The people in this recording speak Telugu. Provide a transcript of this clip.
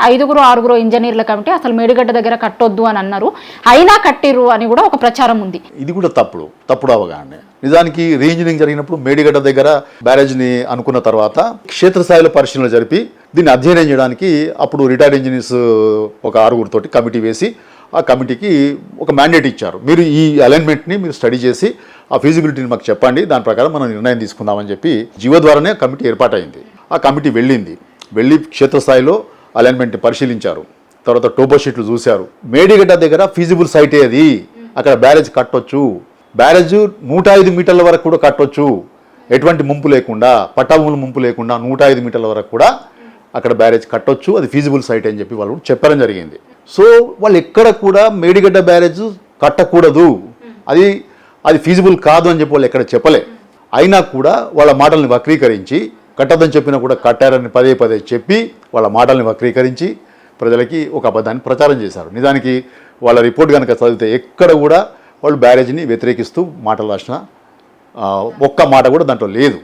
6 ఇంజనీర్ల కమిటీ అసలు మేడిగడ్డ దగ్గర కట్టొద్దు అని అన్నారు, అయినా కట్టిర్రు అని కూడా ఒక ప్రచారం ఉంది. ఇది కూడా తప్పుడు అవగాహన. నిజానికి రీఇంజనీరింగ్ జరిగినప్పుడు మేడిగడ్డ దగ్గర బ్యారేజ్ని అనుకున్న తర్వాత క్షేత్రస్థాయిలో పరిశీలన జరిపి దీన్ని అధ్యయనం చేయడానికి అప్పుడు రిటైర్డ్ ఇంజనీర్స్ ఒక 6 కమిటీ వేసి ఆ కమిటీకి ఒక మ్యాండేట్ ఇచ్చారు. మీరు ఈ అలైన్మెంట్ని మీరు స్టడీ చేసి ఆ ఫీజిబిలిటీని మాకు చెప్పండి, దాని ప్రకారం మనం నిర్ణయం తీసుకుందామని చెప్పి జీవో ద్వారానే కమిటీ ఏర్పాటైంది. ఆ కమిటీ వెళ్ళి క్షేత్రస్థాయిలో అలైన్మెంట్ని పరిశీలించారు. తర్వాత టోపో షీట్లు చూశారు. మేడిగడ్డ దగ్గర ఫీజిబుల్ సైటే అది, అక్కడ బ్యారేజ్ కట్టొచ్చు, బ్యారేజ్ 105 మీటర్ల వరకు కూడా కట్టొచ్చు, ఎటువంటి ముంపు లేకుండా, పట్టాభూముల ముంపు లేకుండా 105 మీటర్ల వరకు కూడా అక్కడ బ్యారేజ్ కట్టొచ్చు, అది ఫీజిబుల్ సైట్ అని చెప్పి వాళ్ళు చెప్పడం జరిగింది. సో వాళ్ళు ఎక్కడ కూడా మేడిగడ్డ బ్యారేజ్ కట్టకూడదు, అది ఫీజిబుల్ కాదు అని చెప్పి వాళ్ళు ఎక్కడ చెప్పలే. అయినా కూడా వాళ్ళ మాటల్ని వక్రీకరించి, కట్టదని చెప్పినా కూడా కట్టారని పదే చెప్పి వాళ్ళ మాటల్ని వక్రీకరించి ప్రజలకి ఒక అబద్ధాన్ని ప్రచారం చేశారు. నిజానికి వాళ్ళ రిపోర్ట్ కనుక చదివితే ఎక్కడ కూడా వాళ్ళు బ్యారేజ్ని వ్యతిరేకిస్తూ మాటలు రాసిన ఒక్క మాట కూడా దాంట్లో లేదు.